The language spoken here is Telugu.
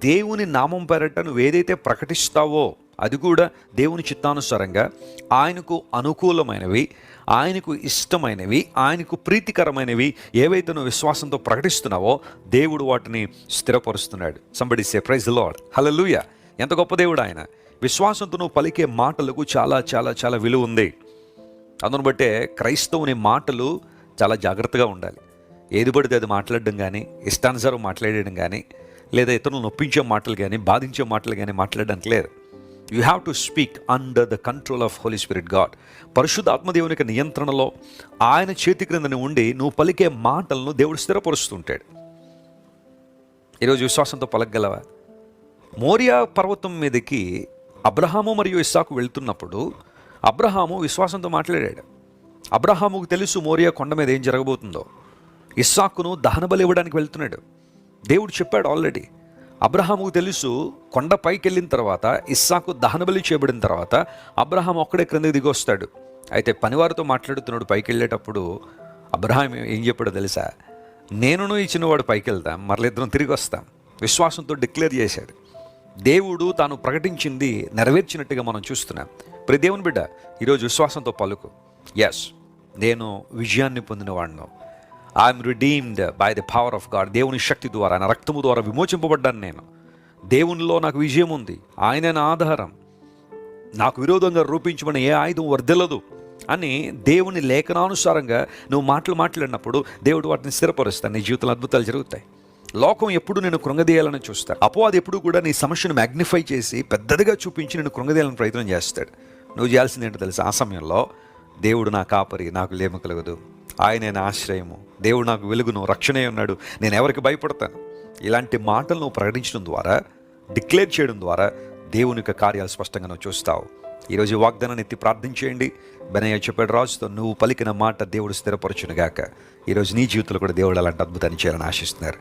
దేవుని నామం పేరట నువ్వు ఏదైతే ప్రకటిస్తావో అది కూడా దేవుని చిత్తానుసారంగా ఆయనకు అనుకూలమైనవి, ఆయనకు ఇష్టమైనవి, ఆయనకు ప్రీతికరమైనవి ఏవైతే నువ్వు విశ్వాసంతో ప్రకటిస్తున్నావో దేవుడు వాటిని స్థిరపరుస్తున్నాడు. Somebody say praise the Lord. Hallelujah. ఎంత గొప్ప దేవుడు ఆయన. విశ్వాసంతో నువ్వు పలికే మాటలకు చాలా చాలా చాలా విలువ ఉంది. అందును బట్టే క్రైస్తవుని మాటలు చాలా జాగ్రత్తగా ఉండాలి. ఏది పడితే అది మాట్లాడడం కానీ, ఇష్టానుసారం మాట్లాడడం కానీ, లేదా ఇతరులను నొప్పించే మాటలు కానీ, బాధించే మాటలు కానీ మాట్లాడడానికి లేదు. You have to speak under the control of Holy Spirit God. పరిశుద్ధాత్మదేవుని యొక్క నియంత్రణలో ఆయన చేతి క్రింద ఉండి నువ్వు పలికే మాటలను దేవుడు స్థిరపరుస్తుంటాడు. ఈరోజు విశ్వాసంతో పలకగలవా? మోరియా పర్వతం మీదకి అబ్రహాము మరియు ఇస్సాకు వెళ్తున్నప్పుడు అబ్రహాము విశ్వాసంతో మాట్లాడాడు. అబ్రహాముకు తెలుసు మోరియా కొండ మీద ఏం జరగబోతుందో. ఇస్సాకును దహనబలి ఇవ్వడానికి వెళ్తున్నాడు. దేవుడు చెప్పాడు ఆల్రెడీ. అబ్రహాముకు తెలుసు కొండ పైకి వెళ్ళిన తర్వాత, ఇస్సాకు దహనబలి చేయబడిన తర్వాత అబ్రహాం ఒక్కడే క్రిందకి దిగి వస్తాడు. అయితే పనివారితో మాట్లాడుతున్నాడు. పైకి వెళ్ళేటప్పుడు అబ్రహాం ఏం చెప్పాడో తెలుసా? నేనును ఈ చిన్నవాడు పైకి వెళ్తాం, మరలిద్దరం తిరిగి వస్తాం. విశ్వాసంతో డిక్లేర్ చేశాడు. దేవుడు తాను ప్రకటించింది నెరవేర్చినట్టుగా మనం చూస్తున్నాం. ప్రతి దేవుని బిడ్డ ఈరోజు విశ్వాసంతో పలుకు. ఎస్, నేను విజయాన్ని పొందినవాడును. I'm redeemed by the power of God. దేవుని శక్తి ద్వారా, ఆయన రక్తము ద్వారా విమోచింపబడ్డాను నేను. దేవునిలో నాకు విజయం ఉంది. ఆయనే నా ఆధారం. నాకు విరోధంగా రూపించబడిన ఏ ఆయుధం వర్ధిల్లదు అని దేవుని లేఖనానుసారంగా నువ్వు మాట్లాడినప్పుడు దేవుడు వాటిని స్థిరపరుస్తాడు. నీ జీవితంలో అద్భుతాలు జరుగుతాయి. లోకం ఎప్పుడు నేను కృంగదీయాలని చూస్తాడు. అపవాది ఎప్పుడు కూడా నీ సమస్యను మ్యాగ్నిఫై చేసి పెద్దదిగా చూపించి నేను కృంగదీయాలని ప్రయత్నం చేస్తాడు. నువ్వు చేయాల్సింది ఏంటో తెలుసు? ఆ సమయంలో దేవుడు నా కాపరి, నాకు లేమి కలగదు. ఆయనే నా ఆశ్రయము, దేవుడు నాకు వెలుగును, రక్షణే ఉన్నాడు, నేను ఎవరికి భయపడతాను. ఇలాంటి మాటలు నువ్వు ప్రకటించడం ద్వారా, డిక్లేర్ చేయడం ద్వారా దేవుని యొక్క కార్యాలు స్పష్టంగా నువ్వు చూస్తావు. ఈరోజు వాగ్దానాన్ని ఎత్తి ప్రార్థన చేయండి. బెనయ్య చెప్పాడు రాజుతో, నువ్వు పలికిన మాట దేవుడు స్థిరపరచునుగాక. ఈరోజు నీ జీవితంలో కూడా దేవుడు అలాంటి అద్భుతాన్ని చేయాలని ఆశిస్తున్నారు.